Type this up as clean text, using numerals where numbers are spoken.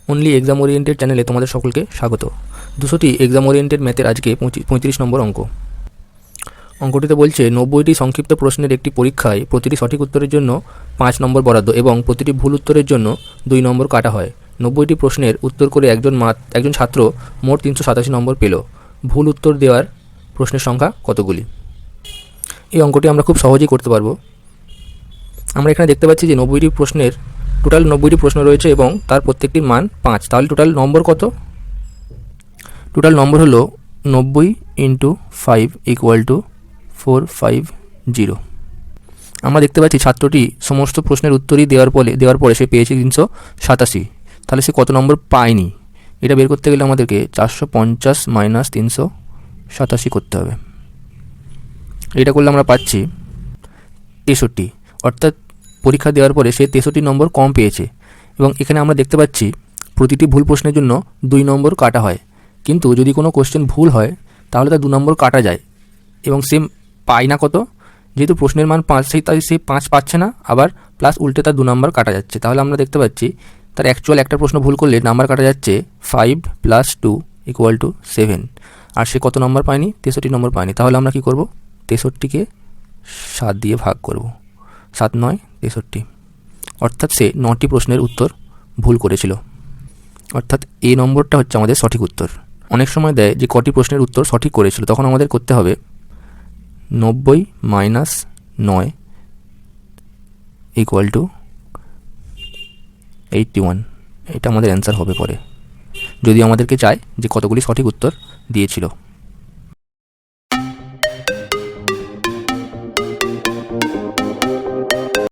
Only exam oriented চ্যানেলে তোমাদের সকলকে স্বাগত। 200টি এক্সাম ওরিয়েন্টেড ম্যাথের আজকে 35 নম্বর অঙ্ক। অঙ্কটিতে বলছে 90টি সংক্ষিপ্ত প্রশ্নের একটি পরীক্ষায় প্রতিটি সঠিক উত্তরের জন্য 5 নম্বর বরাদ্দ এবং প্রতিটি ভুল উত্তরের জন্য 2 নম্বর কাটা হয়। 90টি প্রশ্নের উত্তর করে একজন ছাত্র মোট 387 নম্বর পেল। ভুল উত্তর দেওয়ার প্রশ্নের সংখ্যা কতগুলি? এই অঙ্কটি আমরা খুব সহজেই করতে পারবো। আমরা এখানে দেখতে পাচ্ছি যে 90টি প্রশ্ন রয়েছে এবং তার প্রত্যেকটির মান 5। তাহলে টোটাল নম্বর কত? টোটাল নম্বর হলো 90 × 5 = 450। আমরা দেখতে পাচ্ছি ছাত্রটি সমস্ত প্রশ্নের উত্তরই দেওয়ার পরে সে পেয়েছে 387। তাহলে সে কত নম্বর পায়নি? এটা বের করতে গেলে আমাদেরকে 450 - 387 করতে হবে। এটা করলে আমরা পাচ্ছি 63। অর্থাৎ পরীক্ষা দেওয়ার পরে সে 63 নম্বর কম পেয়েছে। এবং এখানে আমরা দেখতে পাচ্ছি প্রতিটি ভুল প্রশ্নের জন্য 2 নম্বর কাটা হয়। কিন্তু যদি কোনো কোশ্চেন ভুল হয় তাহলে তার 2 নম্বর কাটা যায় এবং সে পায় না কত? যেহেতু প্রশ্নের মান 5, তাই সে 5 পাচ্ছে না, আবার প্লাস উল্টে তার 2 নম্বর কাটা যাচ্ছে। তাহলে আমরা দেখতে পাচ্ছি তার অ্যাকচুয়াল একটা প্রশ্ন ভুল করলে নাম্বার কাটা যাচ্ছে 5 + 2 = 7। আর সে কত নম্বর পায়নি? 63 নম্বর পায়নি। তাহলে আমরা কি করব? 63কে 7 দিয়ে ভাগ করব। 7 × 9 = 63। অর্থাৎ সে 9টি প্রশ্নের উত্তর ভুল করেছিল। অর্থাৎ এই নম্বরটা হচ্ছে আমাদের সঠিক উত্তর। অনেক সময় দেয় যে কটি প্রশ্নের উত্তর সঠিক করেছিল, তখন আমাদের করতে হবে 90 - 9 = 81। এটা আমাদের অ্যান্সার হবে পরে, যদি আমাদেরকে চায় যে কতগুলি সঠিক উত্তর দিয়েছিল।